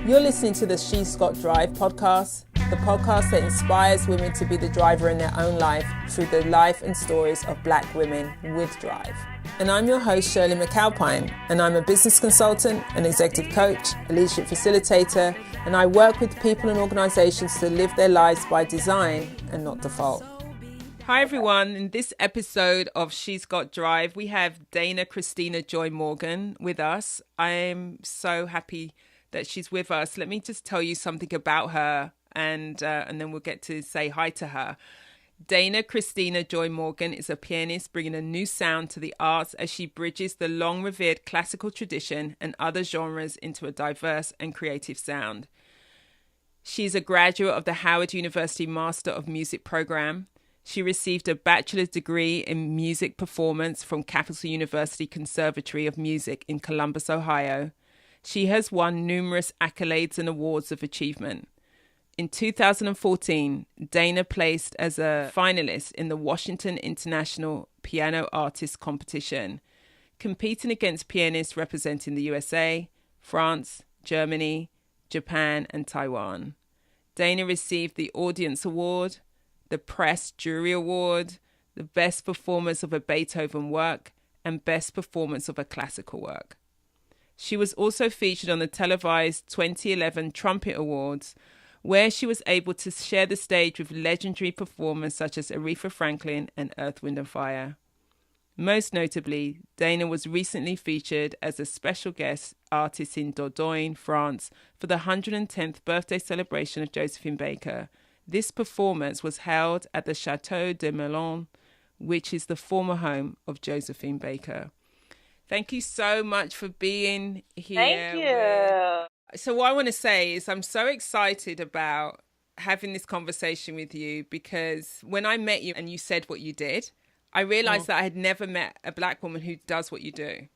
You're listening to the She's Got Drive podcast, the podcast that inspires women to be the driver in their own life through the life and stories of Black women with drive. And I'm your host, Shirley McAlpine, and I'm a business consultant, an executive coach, a leadership facilitator, and I work with people and organizations to live their lives by design and not default. Hi everyone, in this episode of She's Got Drive, we have Dana Christina Joy Morgan with us. I'm so happy that she's with us. Let me just tell you something about her and then we'll get to say hi to her. Dana Christina Joy Morgan is a pianist bringing a new sound to the arts as she bridges the long-revered classical tradition and other genres into a diverse and creative sound. She's a graduate of the Howard University Master of Music program. She received a bachelor's degree in music performance from Capital University Conservatory of Music in Columbus, Ohio. She has won numerous accolades and awards of achievement. In 2014, Dana placed as a finalist in the Washington International Piano Artist Competition, competing against pianists representing the USA, France, Germany, Japan, and Taiwan. Dana received the Audience Award, the Press Jury Award, the Best Performance of a Beethoven Work, and Best Performance of a Classical Work. She was also featured on the televised 2011 Trumpet Awards, where she was able to share the stage with legendary performers such as Aretha Franklin and Earth, Wind & Fire. Most notably, Dana was recently featured as a special guest artist in Dordogne, France, for the 110th birthday celebration of Josephine Baker. This performance was held at the Château de Melun, which is the former home of Josephine Baker. Thank you so much for being here. Thank you. So what I want to say is I'm so excited about having this conversation with you because when I met you and you said what you did, I realized that I had never met a Black woman who does what you do.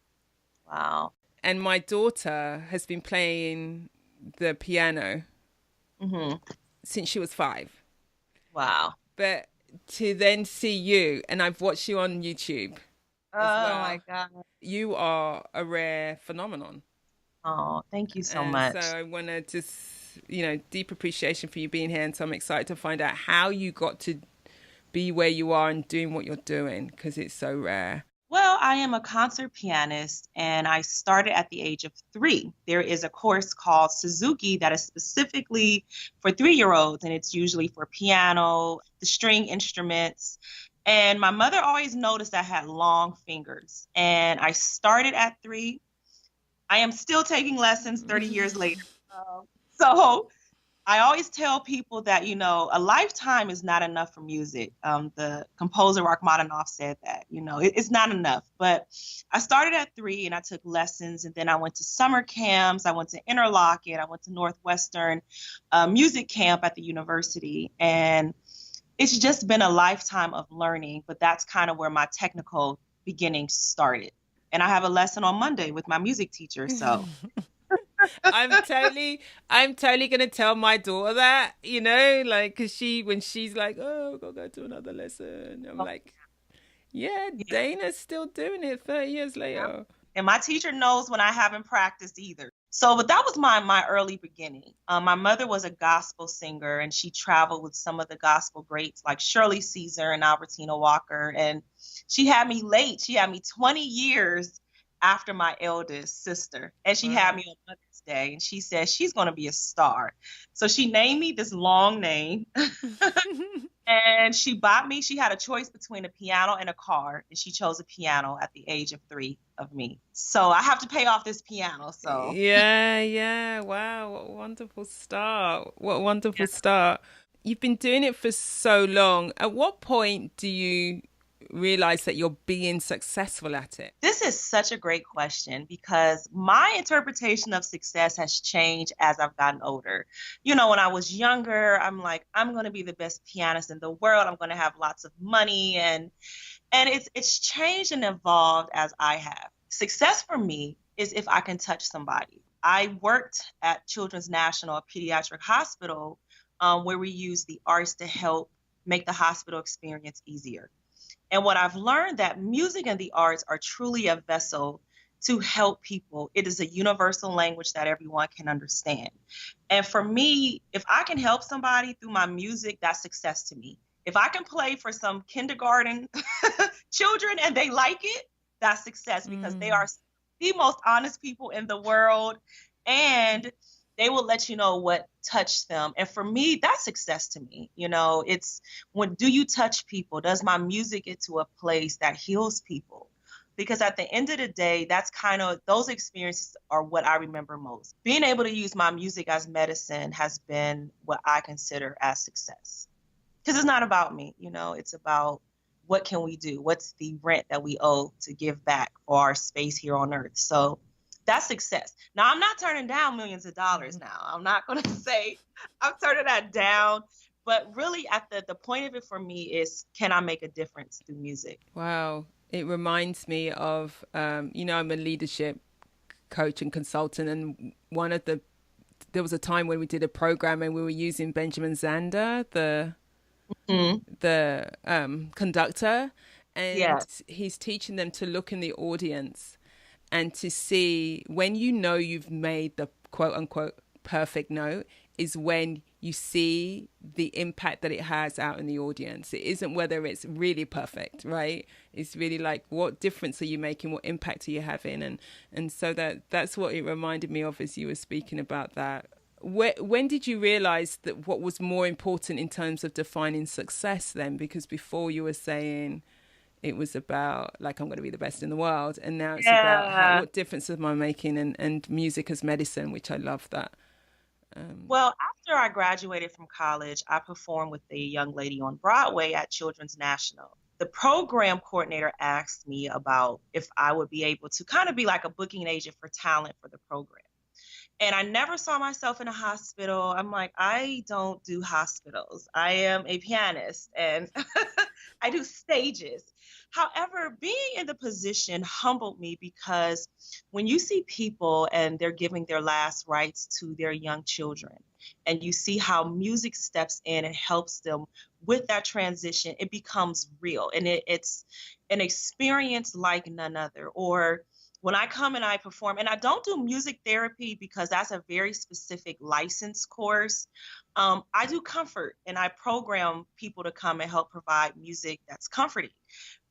Wow. And my daughter has been playing the piano since she was 5. Wow. But to then see you, and I've watched you on YouTube. Oh my God. You are a rare phenomenon. Oh, thank you so much. So I want to just, deep appreciation for you being here. And so I'm excited to find out how you got to be where you are and doing what you're doing because it's so rare. Well, I am a concert pianist and I started at the age of 3. There is a course called Suzuki that is specifically for 3-year-olds and it's usually for piano, the string instruments. And my mother always noticed I had long fingers. And I started at 3. I am still taking lessons 30 years later. So I always tell people that, a lifetime is not enough for music. The composer Rachmaninoff said that, it's not enough. But I started at 3 and I took lessons. And then I went to summer camps. I went to Interlochen. I went to Northwestern music camp at the university. And it's just been a lifetime of learning, but that's kind of where my technical beginnings started. And I have a lesson on Monday with my music teacher, so. I'm totally going to tell my daughter that, because when she's like, oh, I've got to go to another lesson. I'm like, yeah, Dana's still doing it 30 years later. And my teacher knows when I haven't practiced either. But that was my early beginning. My mother was a gospel singer and she traveled with some of the gospel greats like Shirley Caesar and Albertina Walker. And she had me late. She had me 20 years after my eldest sister. And she had me on Mother's Day and she said she's going to be a star. So she named me this long name. And she had a choice between a piano and a car, and she chose a piano at the age of 3 of me. So I have to pay off this piano, so. Yeah. Wow, what a wonderful start. Start. You've been doing it for so long. At what point do you realize that you're being successful at it? This is such a great question because my interpretation of success has changed as I've gotten older. When I was younger, I'm like, I'm going to be the best pianist in the world. I'm going to have lots of money. And it's changed and evolved as I have. Success for me is if I can touch somebody. I worked at Children's National, a pediatric hospital, where we use the arts to help make the hospital experience easier. And what I've learned that music and the arts are truly a vessel to help people. It is a universal language that everyone can understand. And for me, if I can help somebody through my music, that's success to me. If I can play for some kindergarten children and they like it, that's success, because they are the most honest people in the world, and they will let you know what touched them. And for me, that's success to me. It's when do you touch people? Does my music get to a place that heals people? Because at the end of the day, that's kind of, those experiences are what I remember most. Being able to use my music as medicine has been what I consider as success. Because it's not about me, it's about what can we do? What's the rent that we owe to give back for our space here on earth? So that's success. Now, I'm not turning down millions of dollars now. I'm not going to say I'm turning that down. But really, at the point of it for me is, can I make a difference through music? Wow. It reminds me of, I'm a leadership coach and consultant. And there was a time when we did a program and we were using Benjamin Zander, the conductor. And he's teaching them to look in the audience and to see when you've made the quote unquote perfect note is when you see the impact that it has out in the audience. It isn't whether it's really perfect, right? It's really like, what difference are you making? What impact are you having? And so that's what it reminded me of as you were speaking about that. When did you realize that what was more important in terms of defining success then? Because before you were saying it was about like, I'm going to be the best in the world. And now it's about what difference am I making, and music as medicine, which I love that. Well, after I graduated from college, I performed with a young lady on Broadway at Children's National. The program coordinator asked me about if I would be able to kind of be like a booking agent for talent for the program. And I never saw myself in a hospital. I'm like, I don't do hospitals. I am a pianist and I do stages. However, being in the position humbled me, because when you see people and they're giving their last rites to their young children, and you see how music steps in and helps them with that transition, it becomes real. And it's an experience like none other. Or when I come and I perform, and I don't do music therapy because that's a very specific license course. I do comfort, and I program people to come and help provide music that's comforting.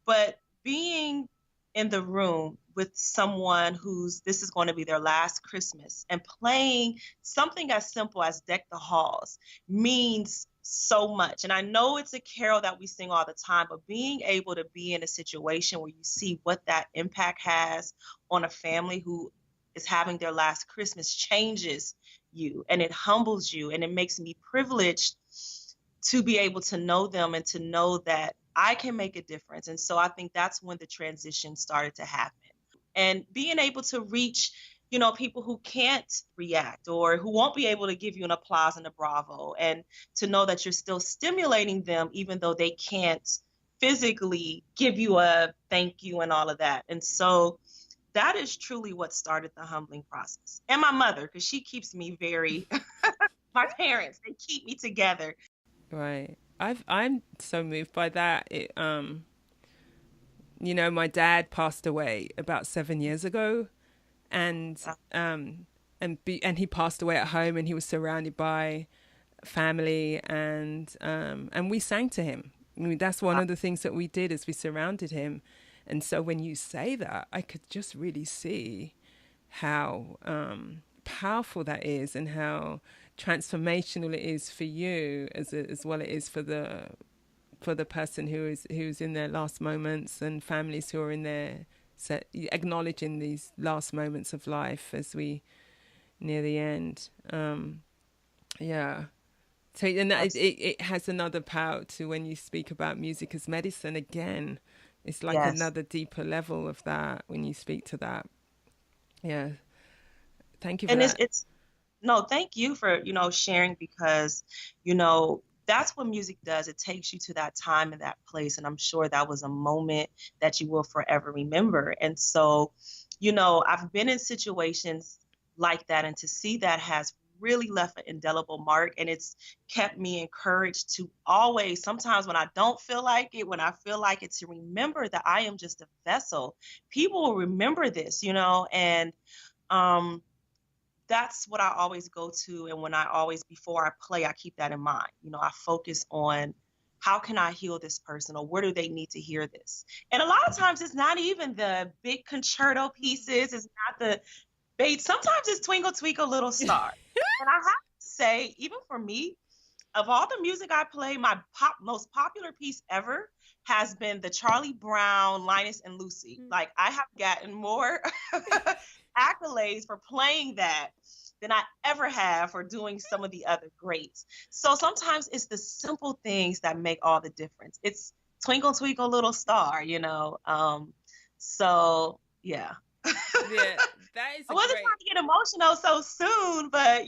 But being in the room with someone this is going to be their last Christmas, and playing something as simple as Deck the Halls means so much. And I know it's a carol that we sing all the time, but being able to be in a situation where you see what that impact has on a family who is having their last Christmas changes you, and it humbles you, and it makes me privileged to be able to know them and to know that I can make a difference. And so I think that's when the transition started to happen. And being able to reach, people who can't react or who won't be able to give you an applause and a bravo, and to know that you're still stimulating them even though they can't physically give you a thank you and all of that. And so that is truly what started the humbling process. And my mother, because she keeps me my parents, they keep me together. Right. I'm so moved by that. My dad passed away about 7 years ago, and he passed away at home, and he was surrounded by family, and we sang to him. I mean, that's one of the things that we did, is we surrounded him. And so when you say that, I could just really see how powerful that is, and how transformational it is for you as well it is for the person who's in their last moments, and families who are in their acknowledging these last moments of life as we near the end. So, and that it has another power to when you speak about music as medicine. Again, it's like another deeper level of that when you speak to that. Yeah, thank you for that. No, thank you for, sharing, because, that's what music does. It takes you to that time and that place. And I'm sure that was a moment that you will forever remember. And so, I've been in situations like that, and to see that has really left an indelible mark, and it's kept me encouraged to always, sometimes when I don't feel like it, when I feel like it, to remember that I am just a vessel. People will remember this, and um, that's what I always go to. And before I play, I keep that in mind. I focus on how can I heal this person, or where do they need to hear this? And a lot of times it's not even the big concerto pieces. It's not the bait. Sometimes it's Twinkle, Twinkle, Little Star. And I have to say, even for me, of all the music I play, my most popular piece ever has been the Charlie Brown, Linus and Lucy. Like, I have gotten more accolades for playing that than I ever have for doing some of the other greats. So sometimes it's the simple things that make all the difference. It's Twinkle, Twinkle, Little Star, So, yeah. Yeah, that is I wasn't trying to get emotional so soon, but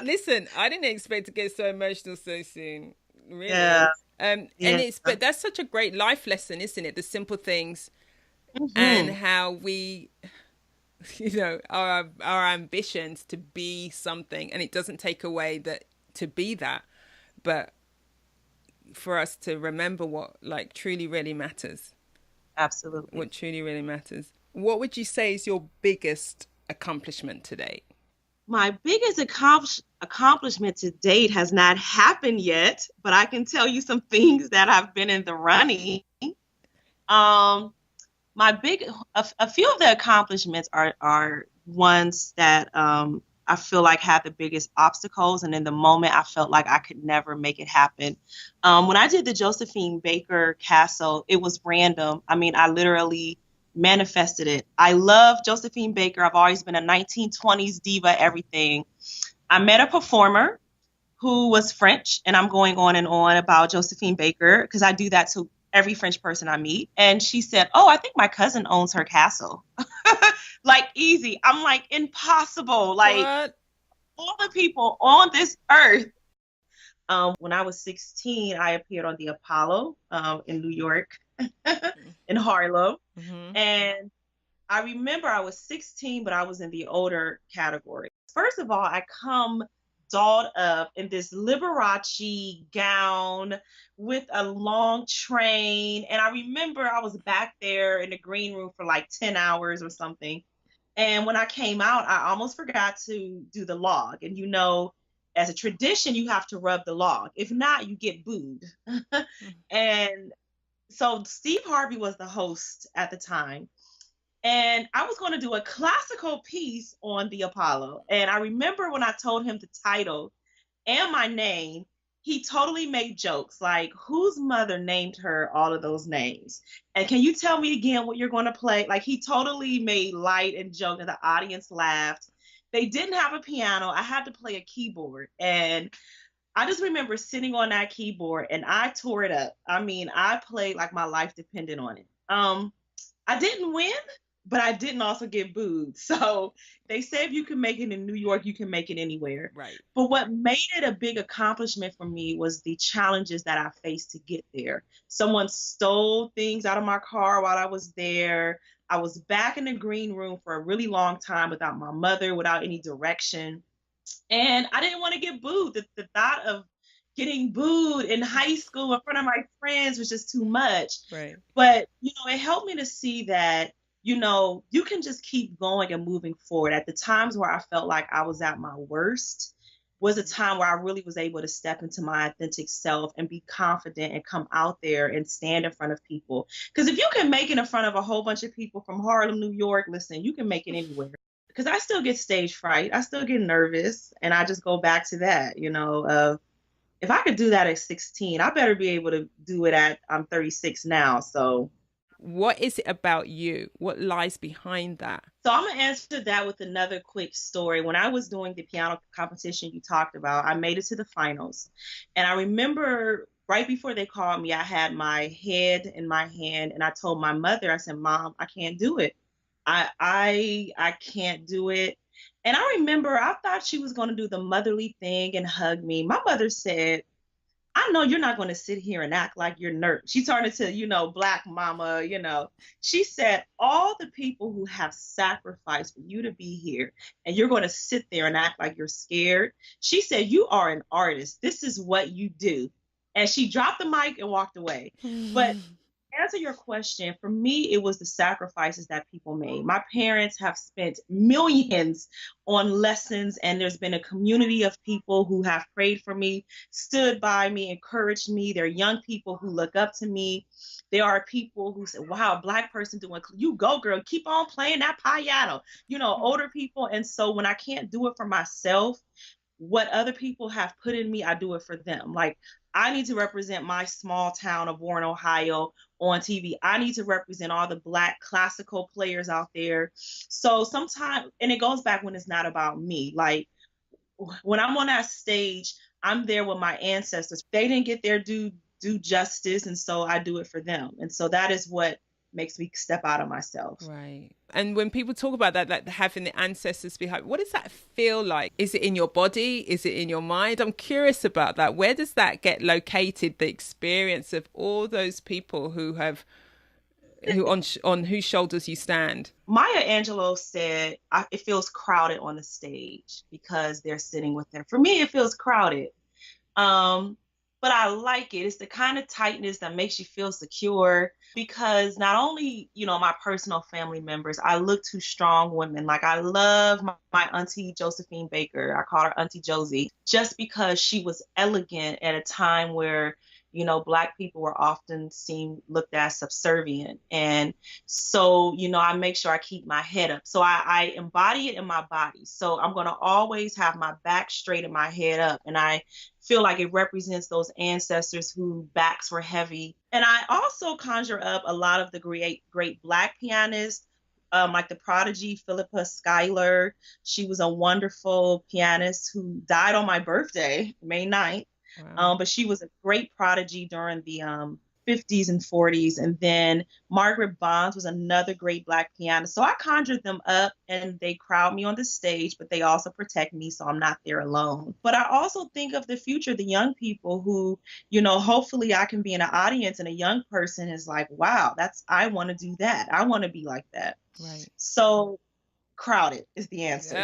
Listen, I didn't expect to get so emotional so soon. Really. Yeah. But that's such a great life lesson, isn't it? The simple things, Mm-hmm. and how we, our ambitions to be something, and it doesn't take away that to be that, but for us to remember what like truly really matters. Absolutely. What truly really matters. What would you say is your biggest accomplishment to date? My biggest accomplishment to date has not happened yet, but I can tell you some things that have been in the running. A few of the accomplishments are ones that I feel like had the biggest obstacles, and in the moment I felt like I could never make it happen. When I did the Josephine Baker Castle, it was random. I mean, I literally manifested it. I love Josephine Baker. I've always been a 1920s diva, everything. I met a performer who was French, and I'm going on and on about Josephine Baker because I do that to every French person I meet. And she said, "Oh, I think my cousin owns her castle." Like, easy. I'm like, impossible. Like, What? all the people on this earth. When I was 16, I appeared on the Apollo in New York, in Harlem. Mm-hmm. And I remember I was 16, but I was in the older category. First of all, I come dolled up in this Liberace gown with a long train. And I remember I was back there in the green room for like 10 hours or something. And when I came out, I almost forgot to do the log. And as a tradition, you have to rub the log. If not, you get booed. And so Steve Harvey was the host at the time. And I was going to do a classical piece on the Apollo. And I remember when I told him the title and my name, he totally made jokes like, whose mother named her all of those names? And can you tell me again what you're going to play? Like, he totally made light and joke, and the audience laughed. They didn't have a piano. I had to play a keyboard. And I just remember sitting on that keyboard and I tore it up. I mean, I played like my life depended on it. I didn't win, but I didn't also get booed. So they say if you can make it in New York, you can make it anywhere. Right. But what made it a big accomplishment for me was the challenges that I faced to get there. Someone stole things out of my car while I was there. I was back in the green room for a really long time without my mother, without any direction. And I didn't want to get booed. The thought of getting booed in high school in front of my friends was just too much. Right. But, it helped me to see that, you can just keep going and moving forward. At the times where I felt like I was at my worst was a time where I really was able to step into my authentic self and be confident and come out there and stand in front of people. Because if you can make it in front of a whole bunch of people from Harlem, New York, listen, you can make it anywhere. Because I still get stage fright. I still get nervous. And I just go back to that, if I could do that at 16, I better be able to do it I'm 36 now. So what is it about you? What lies behind that? So I'm going to answer that with another quick story. When I was doing the piano competition you talked about, I made it to the finals. And I remember right before they called me, I had my head in my hand and I told my mother, I said, "Mom, I can't do it. I can't do it." And I remember I thought she was going to do the motherly thing and hug me. My mother said, I know you're not going to sit here and act like you're nervous. She turned into, Black mama, She said, all the people who have sacrificed for you to be here, and you're going to sit there and act like you're scared. She said, you are an artist. This is what you do. And she dropped the mic and walked away. But to answer your question, for me, it was the sacrifices that people made. My parents have spent millions on lessons, and there's been a community of people who have prayed for me, stood by me, encouraged me. There are young people who look up to me. There are people who say, wow, Black person doing, you go, girl, keep on playing that piano, older people. And so when I can't do it for myself, what other people have put in me, I do it for them. Like, I need to represent my small town of Warren, Ohio on TV. I need to represent all the Black classical players out there. So sometimes, and it goes back when it's not about me. Like, when I'm on that stage, I'm there with my ancestors. They didn't get their due justice, and so I do it for them. And so that is what makes me step out of myself. Right. And when people talk about that, like having the ancestors behind, what does that feel like? Is it in your body? Is it in your mind? I'm curious about that. Where does that get located? The experience of all those people who on whose shoulders you stand. Maya Angelou said, it feels crowded on the stage because they're sitting with them. For me, it feels crowded. But I like it. It's the kind of tightness that makes you feel secure, because not only, my personal family members, I look to strong women. Like, I love my auntie Josephine Baker. I call her Auntie Josie, just because she was elegant at a time where, Black people were often looked at subservient. And so, I make sure I keep my head up. So I embody it in my body. So I'm going to always have my back straight and my head up. And I feel like it represents those ancestors whose backs were heavy. And I also conjure up a lot of the great Black pianists, like the prodigy Philippa Schuyler. She was a wonderful pianist who died on my birthday, May 9th. Wow. But she was a great prodigy during the 50s and 40s. And then Margaret Bonds was another great Black pianist. So I conjured them up, and they crowd me on the stage, but they also protect me, so I'm not there alone. But I also think of the future, the young people who, hopefully I can be in an audience and a young person is like, wow, I want to do that. I want to be like that. Right. So crowded is the answer.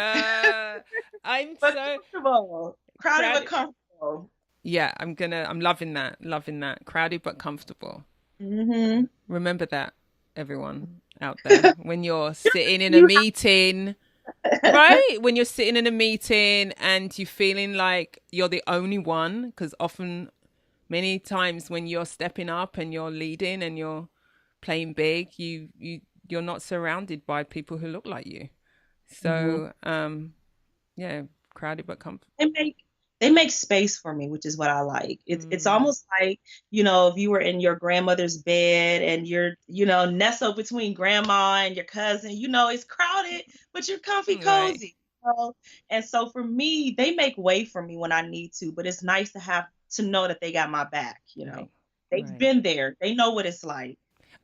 I'm but so comfortable. Crowded but comfortable. Yeah, I'm loving that. Crowded but comfortable. Mm-hmm. Remember that, everyone out there, when you're sitting in a meeting, right? When you're sitting in a meeting and you're feeling like you're the only one, because many times when you're stepping up and you're leading and you're playing big, you're not surrounded by people who look like you. So, yeah, crowded but comfortable. They make space for me, which is what I like. It's almost like, if you were in your grandmother's bed and you're, nestled between grandma and your cousin, it's crowded, but you're comfy, cozy. Right. And so for me, they make way for me when I need to, but it's nice to know that they got my back, Right. They've been there. They know what it's like.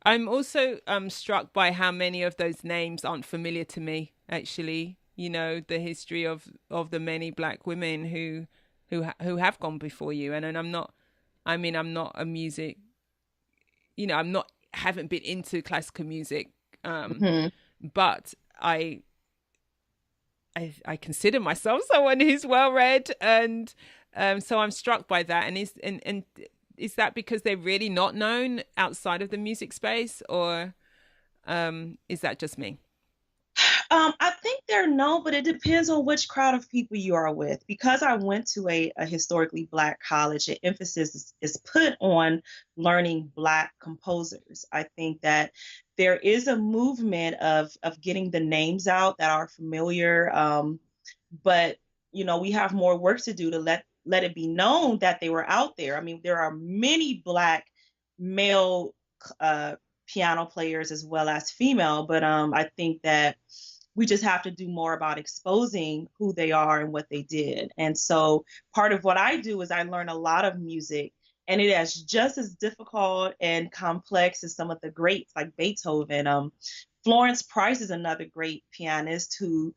I'm also struck by how many of those names aren't familiar to me, actually. The history of the many Black women who have gone before you, and I'm not a music, haven't been into classical music, but I consider myself someone who's well read, and so I'm struck by that. And is that because they're really not known outside of the music space, or is that just me? I think they're known, but it depends on which crowd of people you are with. Because I went to a historically Black college, the emphasis is put on learning Black composers. I think that there is a movement of getting the names out that are familiar, but we have more work to do to let it be known that they were out there. I mean, there are many Black male piano players as well as female, but I think that we just have to do more about exposing who they are and what they did. And so part of what I do is I learn a lot of music, and it is just as difficult and complex as some of the greats like Beethoven. Florence Price is another great pianist who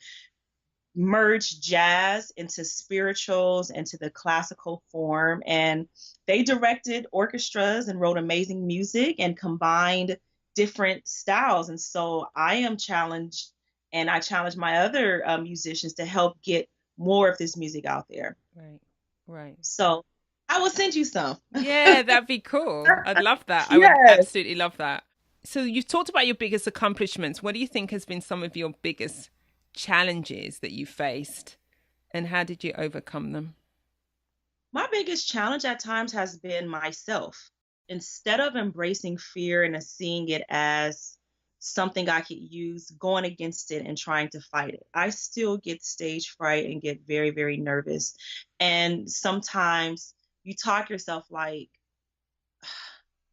merged jazz into spirituals, into the classical form. And they directed orchestras and wrote amazing music and combined different styles. And so I am challenged, and I challenge my other musicians to help get more of this music out there. Right. Right. So I will send you some. Yeah, that'd be cool. I'd love that. I would Yes. absolutely love that. So you've talked about your biggest accomplishments. What do you think has been some of your biggest challenges that you faced, and how did you overcome them? My biggest challenge at times has been myself. Instead of embracing fear and seeing it as something I could use, going against it and trying to fight it, I still get stage fright and get very, very nervous. And sometimes you talk yourself like,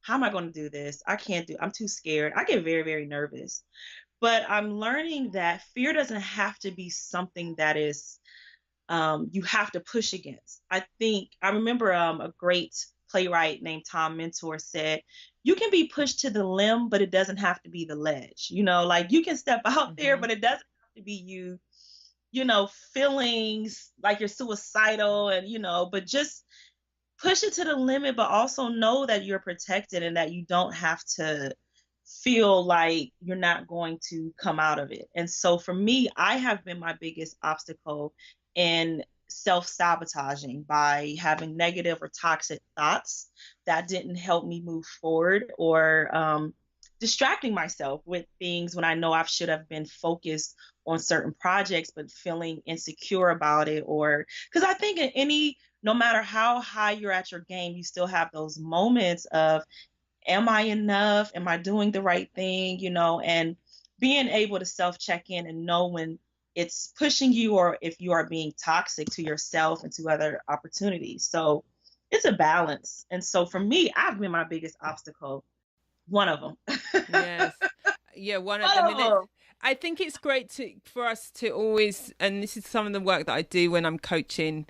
how am I going to do this? I'm too scared. I get very, very nervous. But I'm learning that fear doesn't have to be something that is you have to push against. I remember a great playwright named Tom Mentor said, you can be pushed to the limb, but it doesn't have to be the ledge. Like you can step out there, but it doesn't have to be feeling like you're suicidal but just push it to the limit, but also know that you're protected and that you don't have to feel like you're not going to come out of it. And so for me, I have been my biggest obstacle in self-sabotaging by having negative or toxic thoughts that didn't help me move forward, or distracting myself with things when I know I should have been focused on certain projects, but feeling insecure about it. Or because I think no matter how high you're at your game, you still have those moments of, am I enough? Am I doing the right thing? And being able to self-check in and know when it's pushing you or if you are being toxic to yourself and to other opportunities. So it's a balance. And so for me, I've been my biggest obstacle. One of them. Yes. Yeah, one of them. I think it's great for us to always, and this is some of the work that I do when I'm coaching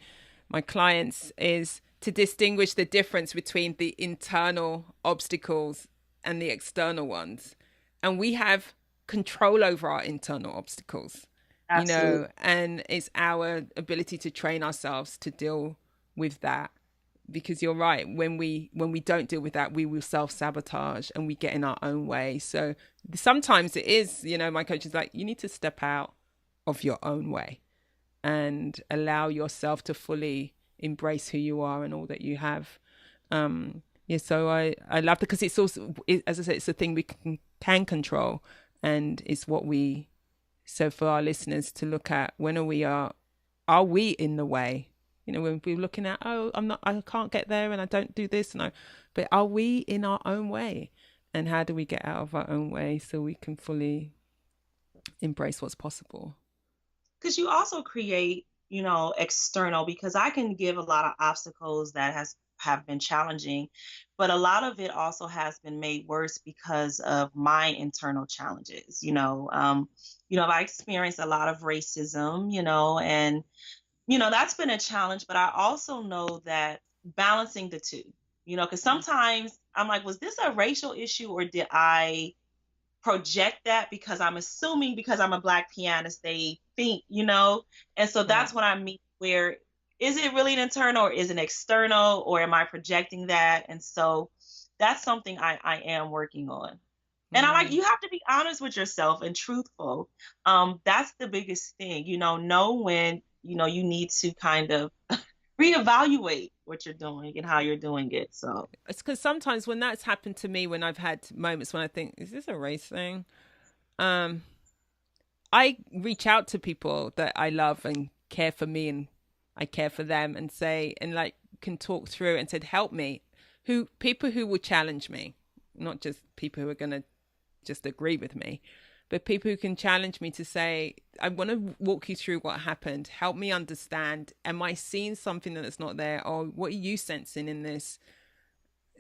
my clients, is to distinguish the difference between the internal obstacles and the external ones. And we have control over our internal obstacles. Absolutely. And it's our ability to train ourselves to deal with that. Because you're right, when we don't deal with that, we will self-sabotage and we get in our own way. So sometimes it is, my coach is like, you need to step out of your own way and allow yourself to fully embrace who you are and all that you have. So I love it because it's also, as I said, it's a thing we can control, and it's what we. So for our listeners to look at, when are we in the way? When we're looking at, I can't get there and I don't do this. But are we in our own way? And how do we get out of our own way so we can fully embrace what's possible? Because you also create, external, because I can give a lot of obstacles that have been challenging, but a lot of it also has been made worse because of my internal challenges. I experienced a lot of racism, and that's been a challenge, but I also know that balancing the two, because sometimes I'm like, was this a racial issue, or did I project that because I'm assuming because I'm a Black pianist, they think, and so that's what I mean, where is it really an internal or is it external, or am I projecting that? And so that's something I am working on. And you have to be honest with yourself and truthful. That's the biggest thing, know when, you need to kind of reevaluate what you're doing and how you're doing it. So it's because sometimes when that's happened to me, when I've had moments when I think, is this a race thing? I reach out to people that I love and care for me, and I care for them, and say, and can talk through and said, help me. People who will challenge me, not just people who are going to just agree with me, but people who can challenge me to say, I want to walk you through what happened. Help me understand. Am I seeing something that's not there? Or what are you sensing in this?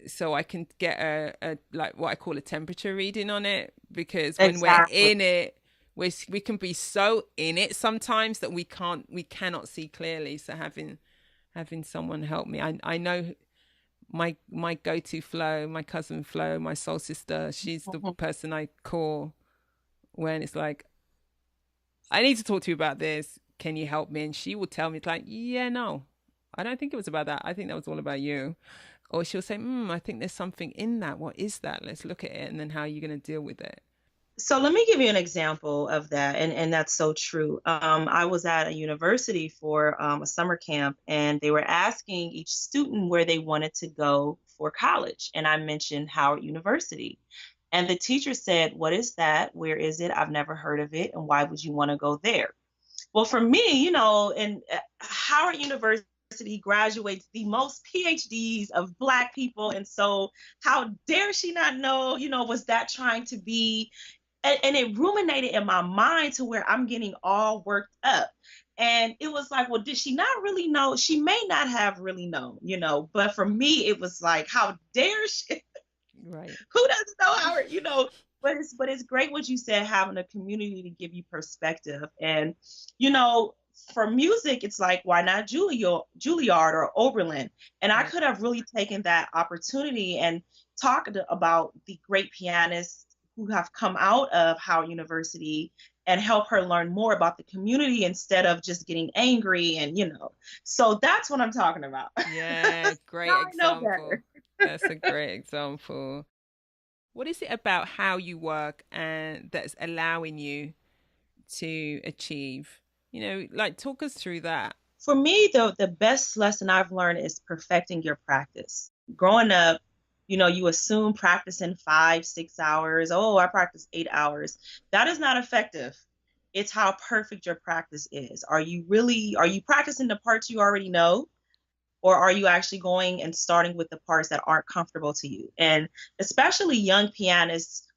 So I can get a what I call a temperature reading on it. Because when we're in it, we can be so in it sometimes that we cannot see clearly. So having someone help me. I know my go-to Flo, my cousin Flo, my soul sister, she's the person I call when it's like, I need to talk to you about this. can you help me? And she will tell me, it's like, yeah, no, I don't think it was about that. I think that was all about you. Or she'll say, I think there's something in that. What is that? Let's look at it. And then how are you going to deal with it? So let me give you an example of that, and that's so true. I was at a university for a summer camp, and they were asking each student where they wanted to go for college. And I mentioned Howard University. And the teacher said, "What is that? Where is it? I've never heard of it. And why would you want to go there?" Well, for me, in Howard University graduates the most PhDs of Black people. And so how dare she not know, was that trying to be, and it ruminated in my mind to where I'm getting all worked up. And it was like, well, did she not really know? She may not have really known, but for me, it was like, how dare she? Right. Who doesn't know Howard, but it's great what you said, having a community to give you perspective. And, for music, it's like, why not Juilliard or Oberlin? And I could have really taken that opportunity and talked about the great pianists who have come out of Howard University and help her learn more about the community instead of just getting angry so that's what I'm talking about. Yeah, great example. That's a great example. What is it about how you work and that's allowing you to achieve? Talk us through that. For me, though, the best lesson I've learned is perfecting your practice. Growing up, you assume practicing 5-6 hours. Oh, I practice 8 hours. That is not effective. It's how perfect your practice is. Are you practicing the parts you already know? Or are you actually going and starting with the parts that aren't comfortable to you? And especially young pianists,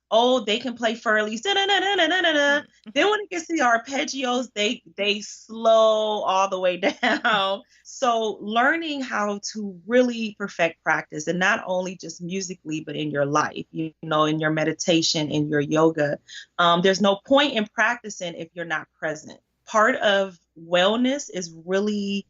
they can play furlies. Then when it gets to the arpeggios, they slow all the way down. So learning how to really perfect practice, and not only just musically, but in your life, in your meditation, in your yoga. There's no point in practicing if you're not present. Part of wellness is really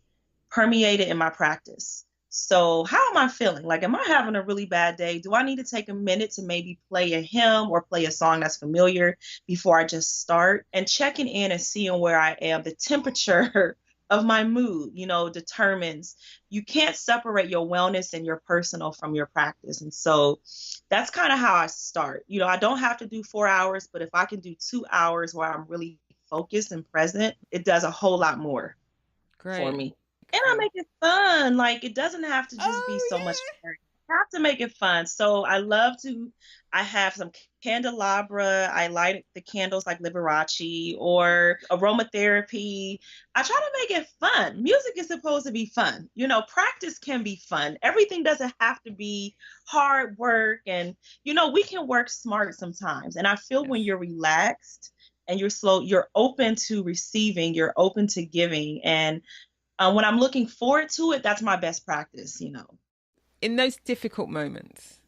permeated in my practice. So how am I feeling? Like, am I having a really bad day? Do I need to take a minute to maybe play a hymn or play a song that's familiar before I just start? And checking in and seeing where I am. The temperature of my mood, determines. You can't separate your wellness and your personal from your practice. And so that's kind of how I start. I don't have to do 4 hours, but if I can do 2 hours where I'm really focused and present, it does a whole lot more for me. And I make it fun. Like, it doesn't have to just be so much fun. I have to make it fun. So I have some candelabra. I light the candles like Liberace or aromatherapy. I try to make it fun. Music is supposed to be fun. Practice can be fun. Everything doesn't have to be hard work. And, we can work smart sometimes. And I feel when you're relaxed and you're slow, you're open to receiving, you're open to giving. And when I'm looking forward to it, that's my best practice, In those difficult moments,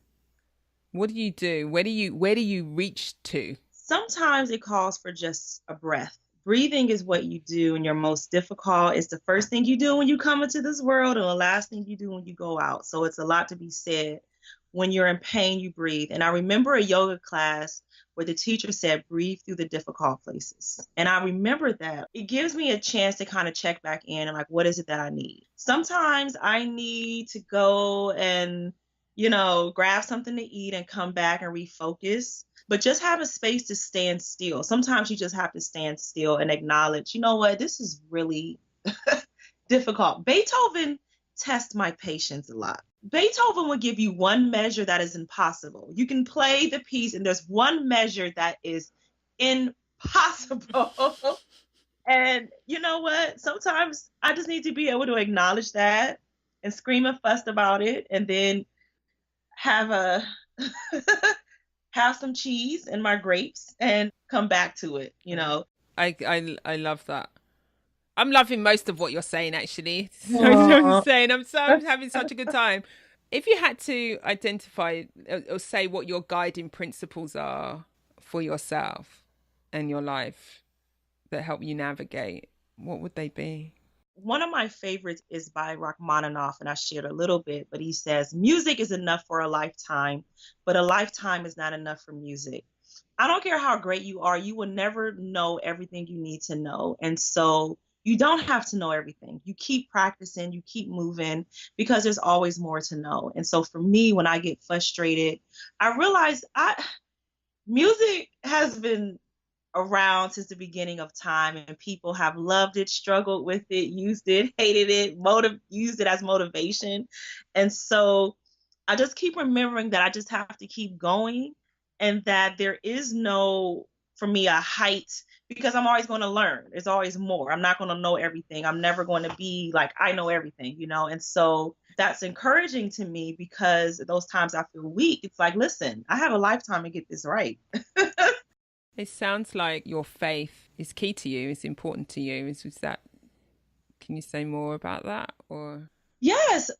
what do you do? Where do you reach to? Sometimes it calls for just a breath. Breathing is what you do in your most difficult. It's the first thing you do when you come into this world and the last thing you do when you go out. So it's a lot to be said. When you're in pain, you breathe. And I remember a yoga class where the teacher said, breathe through the difficult places. And I remember that. It gives me a chance to kind of check back in and like, what is it that I need? Sometimes I need to go and, grab something to eat and come back and refocus. But just have a space to stand still. Sometimes you just have to stand still and acknowledge, what, this is really difficult. Beethoven tests my patience a lot. Beethoven would give you one measure that is impossible. You can play the piece and there's one measure that is impossible. And you know what? Sometimes I just need to be able to acknowledge that and scream and fuss about it, and then have have some cheese and my grapes and come back to it, I love that. I'm loving most of what you're saying, actually. I'm having such a good time. If you had to identify or say what your guiding principles are for yourself and your life that help you navigate, what would they be? One of my favorites is by Rachmaninoff, and I shared a little bit, but he says, music is enough for a lifetime, but a lifetime is not enough for music. I don't care how great you are, you will never know everything you need to know. And so you you don't have to know everything. You keep practicing, you keep moving, because there's always more to know. And so for me, when I get frustrated, I realize music has been around since the beginning of time, and people have loved it, struggled with it, used it, hated it, used it as motivation. And so I just keep remembering that I just have to keep going, and that there is no, for me, a height, because I'm always going to learn. There's always more. I'm not going to know everything. I'm never going to be like, I know everything, And so that's encouraging to me, because those times I feel weak, it's like, listen, I have a lifetime to get this right. It sounds like your faith is key to you, is important to you. Is that, can you say more about that? Or Yes,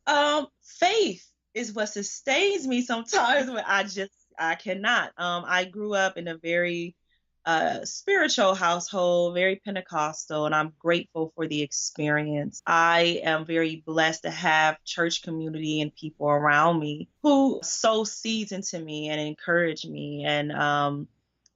faith is what sustains me sometimes when I cannot. I grew up in a very spiritual household, very Pentecostal, and I'm grateful for the experience. I am very blessed to have church community and people around me who sow seeds into me and encourage me. And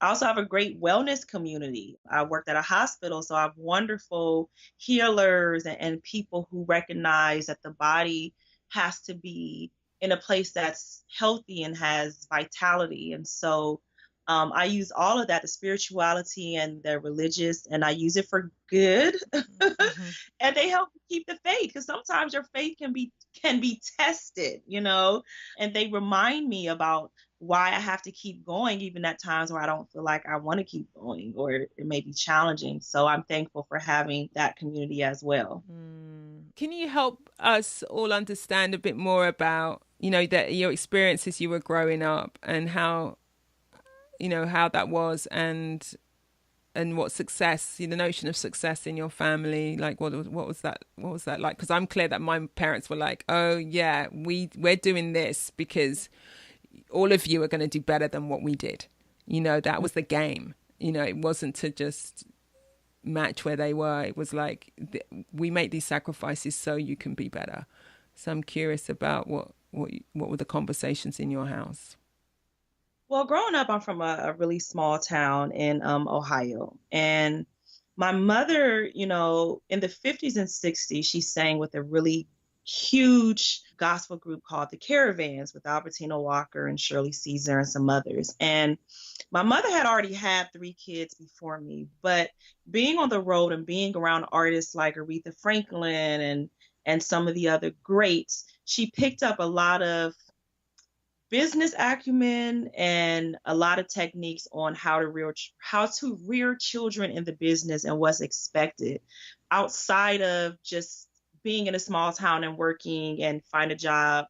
I also have a great wellness community. I worked at a hospital, so I have wonderful healers and people who recognize that the body has to be in a place that's healthy and has vitality. And so I use all of that, the spirituality and the religious, and I use it for good. mm-hmm. And they help keep the faith, because sometimes your faith can be tested, and they remind me about why I have to keep going, even at times where I don't feel like I want to keep going, or it may be challenging. So I'm thankful for having that community as well. Can you help us all understand a bit more about, that your experiences you were growing up, and how that was, and what success, the notion of success in your family, like what was that like? Because I'm clear that my parents were like, oh yeah, we're doing this because all of you are going to do better than what we did. That was the game. It wasn't to just match where they were. It was like, we make these sacrifices so you can be better. So I'm curious about what were the conversations in your house? Well, growing up, I'm from a really small town in Ohio. And my mother, in the 50s and 60s, she sang with a really huge gospel group called the Caravans, with Albertina Walker and Shirley Caesar and some others. And my mother had already had 3 kids before me, but being on the road and being around artists like Aretha Franklin and some of the other greats, she picked up a lot of business acumen and a lot of techniques on how to rear children in the business and what's expected outside of just being in a small town and working and find a job,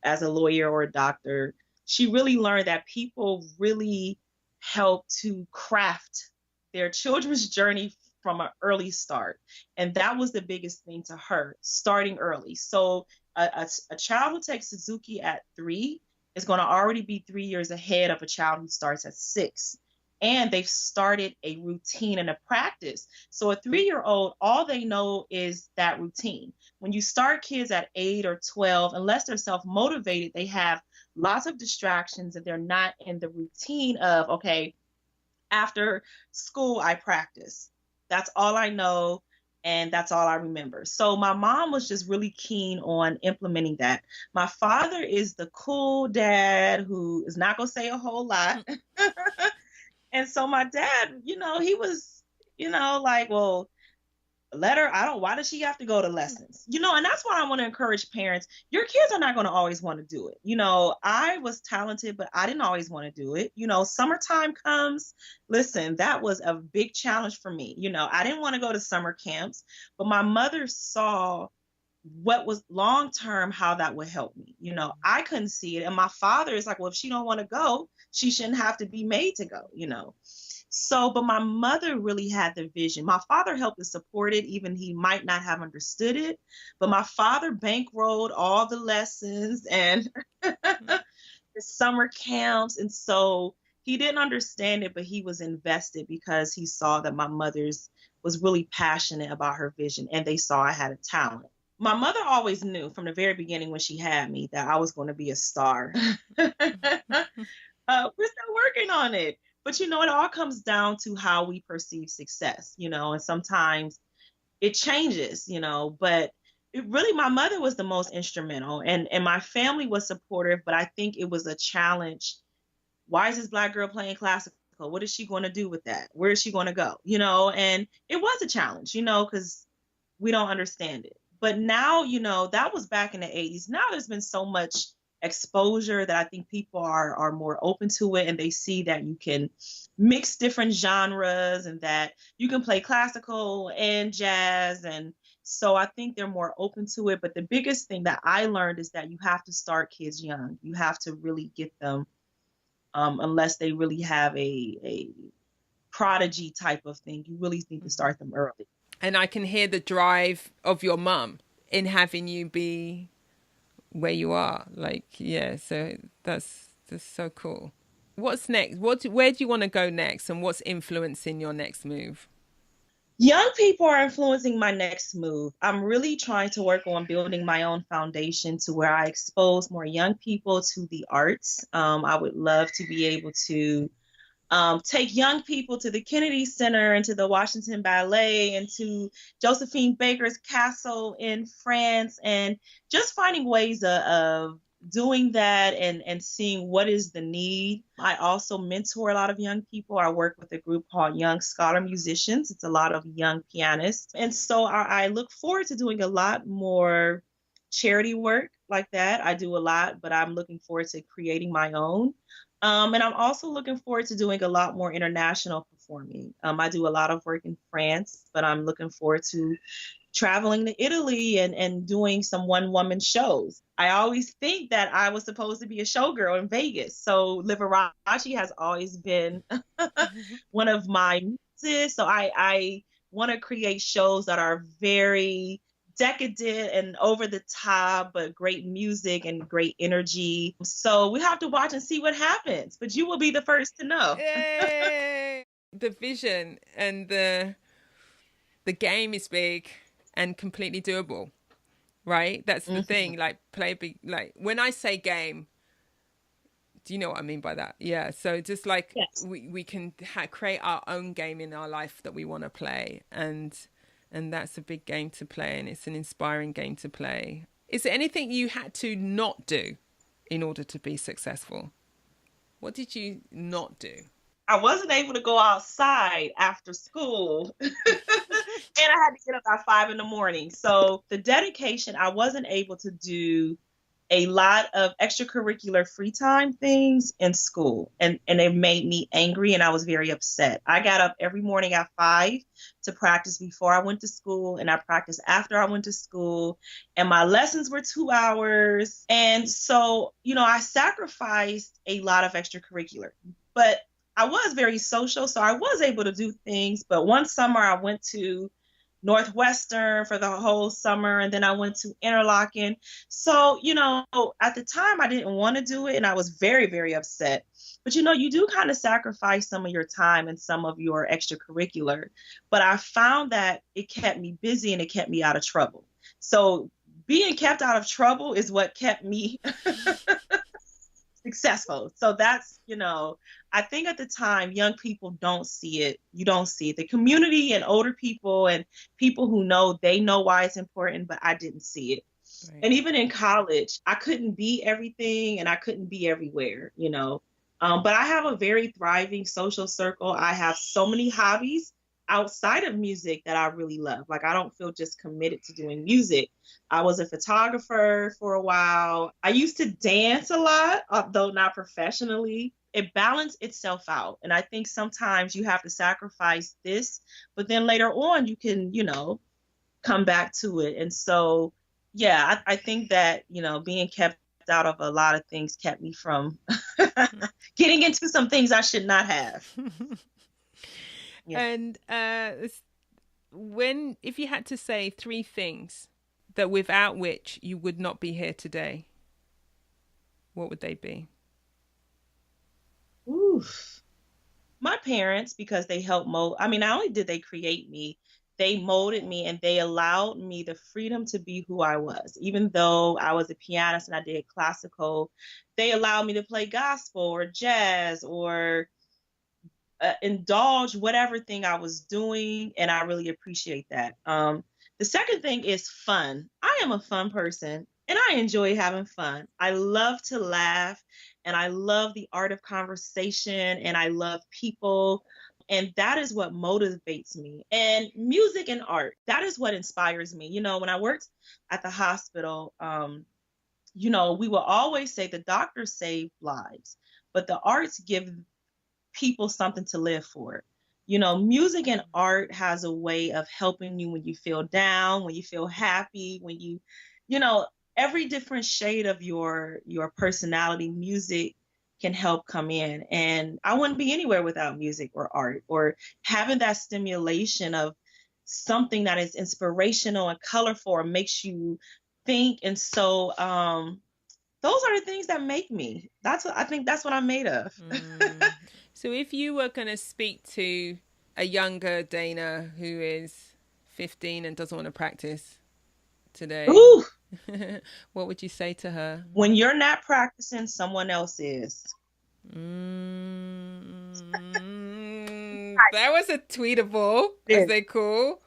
as a lawyer or a doctor. She really learned that people really help to craft their children's journey from an early start. And that was the biggest thing to her, starting early. So a child who takes Suzuki at 3 is going to already be 3 years ahead of a child who starts at 6. And they've started a routine and a practice. So a 3-year-old, all they know is that routine. When you start kids at 8 or 12, unless they're self-motivated, they have lots of distractions and they're not in the routine of, okay, after school, I practice. That's all I know. And that's all I remember. So my mom was just really keen on implementing that. My father is the cool dad who is not going to say a whole lot. And so my dad, he was, like, well, let her, why does she have to go to lessons? And that's why I want to encourage parents. Your kids are not going to always want to do it. I was talented, but I didn't always want to do it. Summertime comes. Listen, that was a big challenge for me. I didn't want to go to summer camps, but my mother saw what was long term, how that would help me. I couldn't see it. And my father is like, well, if she don't want to go, she shouldn't have to be made to go, So, but my mother really had the vision. My father helped to support it, even he might not have understood it. But my father bankrolled all the lessons and the summer camps. And so he didn't understand it, but he was invested because he saw that my mother's was really passionate about her vision, and they saw I had a talent. My mother always knew from the very beginning when she had me that I was going to be a star. We're still working on it. But, it all comes down to how we perceive success, and sometimes it changes, but it really, my mother was the most instrumental, and my family was supportive, but I think it was a challenge. Why is this Black girl playing classical? What is she going to do with that? Where is she going to go? And it was a challenge, because we don't understand it. But now, that was back in the 80s. Now there's been so much exposure that I think people are more open to it, and they see that you can mix different genres and that you can play classical and jazz. And so I think they're more open to it. But the biggest thing that I learned is that you have to start kids young. You have to really get them, unless they really have a prodigy type of thing, you really need to start them early. And I can hear the drive of your mum in having you be where you are. Like, yeah, so that's so cool. What's next? Where do you want to go next, and what's influencing your next move? Young people are influencing my next move. I'm really trying to work on building my own foundation to where I expose more young people to the arts. I would love to be able to take young people to the Kennedy Center and to the Washington Ballet and to Josephine Baker's castle in France, and just finding ways of doing that and seeing what is the need. I also mentor a lot of young people. I work with a group called Young Scholar Musicians. It's a lot of young pianists. And so I look forward to doing a lot more charity work like that. I do a lot, but I'm looking forward to creating my own. And I'm also looking forward to doing a lot more international performing. I do a lot of work in France, but I'm looking forward to traveling to Italy and doing some one-woman shows. I always think that I was supposed to be a showgirl in Vegas. So Liberace has always been one of my muses. So I want to create shows that are very decadent and over the top, but great music and great energy. So we have to watch and see what happens, but you will be the first to know. Yay! The vision and the game is big and completely doable, right? That's the thing. Like, play big. Like, when I say game, do you know what I mean by that? Yeah. So just like, Yes. we can create our own game in our life that we want to play, and that's a big game to play, and it's an inspiring game to play. Is there anything you had to not do in order to be successful? What did you not do? I wasn't able to go outside after school. And I had to get up at 5 a.m. So the dedication, I wasn't able to do a lot of extracurricular free time things in school. And it made me angry, and I was very upset. I got up every morning at 5 to practice before I went to school, and I practiced after I went to school. And my lessons were 2 hours. And so, I sacrificed a lot of extracurricular. But I was very social, so I was able to do things. But one summer I went to Northwestern for the whole summer, and then I went to Interlochen. So, at the time I didn't want to do it, and I was very, very upset. But, you do kind of sacrifice some of your time and some of your extracurricular. But I found that it kept me busy and it kept me out of trouble. So being kept out of trouble is what kept me successful. So that's, I think at the time, young people don't see it. You don't see it. The community and older people and people who know, they know why it's important, but I didn't see it. Right. And even in college, I couldn't be everything and I couldn't be everywhere, but I have a very thriving social circle. I have so many hobbies outside of music that I really love. Like, I don't feel just committed to doing music. I was a photographer for a while. I used to dance a lot, although not professionally. It balanced itself out. And I think sometimes you have to sacrifice this, but then later on you can, come back to it. And so, yeah, I think that, being kept out of a lot of things kept me from getting into some things I should not have. Yeah. And if you had to say 3 things that without which you would not be here today, what would they be? Oof. My parents, because they helped mold. I mean, not only did they create me, they molded me and they allowed me the freedom to be who I was. Even though I was a pianist and I did classical, they allowed me to play gospel or jazz or indulge whatever thing I was doing, and I really appreciate that. The second thing is fun. I am a fun person, and I enjoy having fun. I love to laugh, and I love the art of conversation, and I love people. And that is what motivates me. And music and art, that is what inspires me. When I worked at the hospital, we will always say the doctors save lives, but the arts give people something to live for. Music and art has a way of helping you when you feel down, when you feel happy, when every different shade of your personality, music can help come in. And I wouldn't be anywhere without music or art, or having that stimulation of something that is inspirational and colorful and makes you think. And so those are the things that make me. I think that's what I'm made of. So if you were going to speak to a younger Dana who is 15 and doesn't want to practice today, Ooh. What would you say to her? When you're not practicing, someone else is. That was a tweetable, as they call.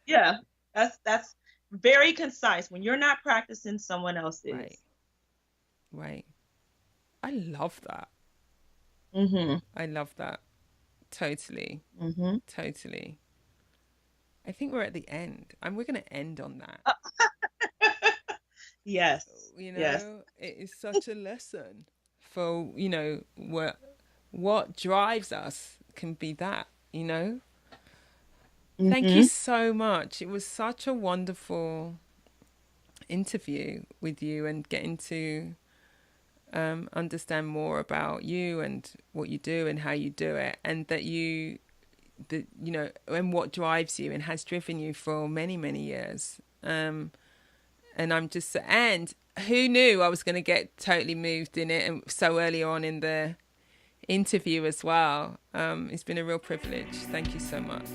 Yeah, that's very concise. When you're not practicing, someone else is. Right. I love that. Mm-hmm. I love that. Totally. Mm-hmm. Totally. I think we're at the end, and we're going to end on that. Yes. Yes. It is such a lesson for, what drives us can be that, Mm-hmm. Thank you so much. It was such a wonderful interview with you, and getting to understand more about you and what you do and how you do it, and and what drives you and has driven you for many, many years. And who knew I was going to get totally moved in it, and so early on in the interview as well. It's been a real privilege. Thank you so much.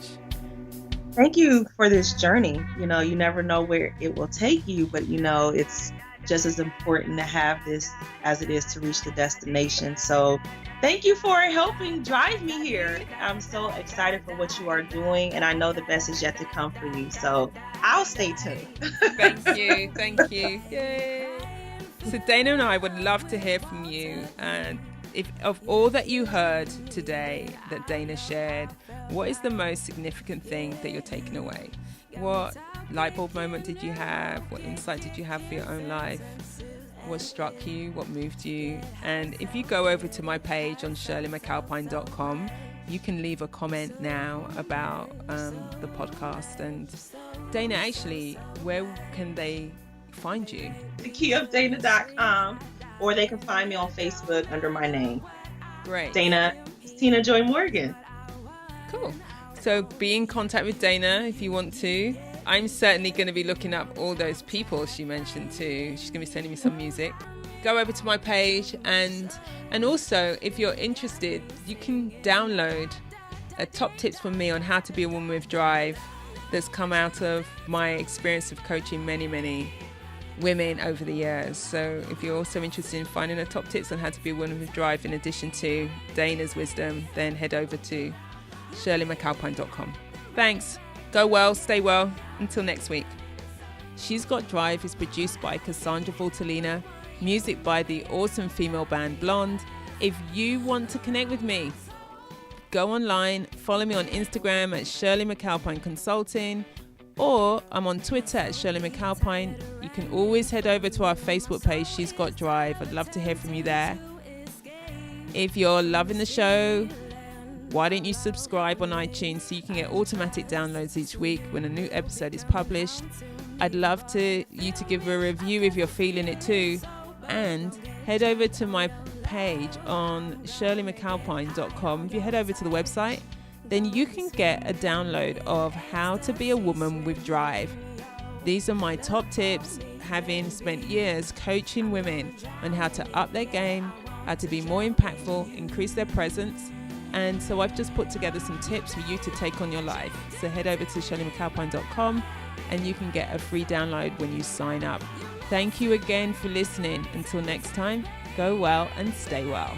Thank you for this journey. You never know where it will take you, but it's just as important to have this as it is to reach the destination. So thank you for helping drive me here. I'm so excited for what you are doing, and I know the best is yet to come for you. So I'll stay tuned. Thank you. Thank you. Yay. So Dana and I would love to hear from you. And if of all that you heard today that Dana shared, what is the most significant thing that you're taking away? What light bulb moment did you have? What insight did you have for your own life? What struck you? What moved you? And if you go over to my page on shirleymcalpine.com, you can leave a comment now about the podcast. And Dana, actually, where can they find you? thekeyofdana.com, or they can find me on Facebook under my name. Great. Dana Tina Joy Morgan. Cool. So be in contact with Dana if you want to. I'm certainly going to be looking up all those people she mentioned too. She's going to be sending me some music. Go over to my page, and also if you're interested, you can download a top tips from me on how to be a woman with drive that's come out of my experience of coaching many, many women over the years. So if you're also interested in finding a top tips on how to be a woman with drive in addition to Dana's wisdom, then head over to shirleymcalpine.com. Thanks. Go well, stay well. Until next week. She's Got Drive is produced by Cassandra Voltalina, music by the awesome female band Blonde. If you want to connect with me, go online, follow me on Instagram at Shirley McAlpine Consulting, or I'm on Twitter at Shirley McAlpine. You can always head over to our Facebook page, She's Got Drive. I'd love to hear from you there. If you're loving the show, why don't you subscribe on iTunes so you can get automatic downloads each week when a new episode is published. I'd love you to give a review if you're feeling it too. And head over to my page on shirleymcalpine.com. If you head over to the website, then you can get a download of How to Be a Woman with Drive. These are my top tips, having spent years coaching women on how to up their game, how to be more impactful, increase their presence. And so I've just put together some tips for you to take on your life. So head over to shirleymcalpine.com and you can get a free download when you sign up. Thank you again for listening. Until next time, go well and stay well.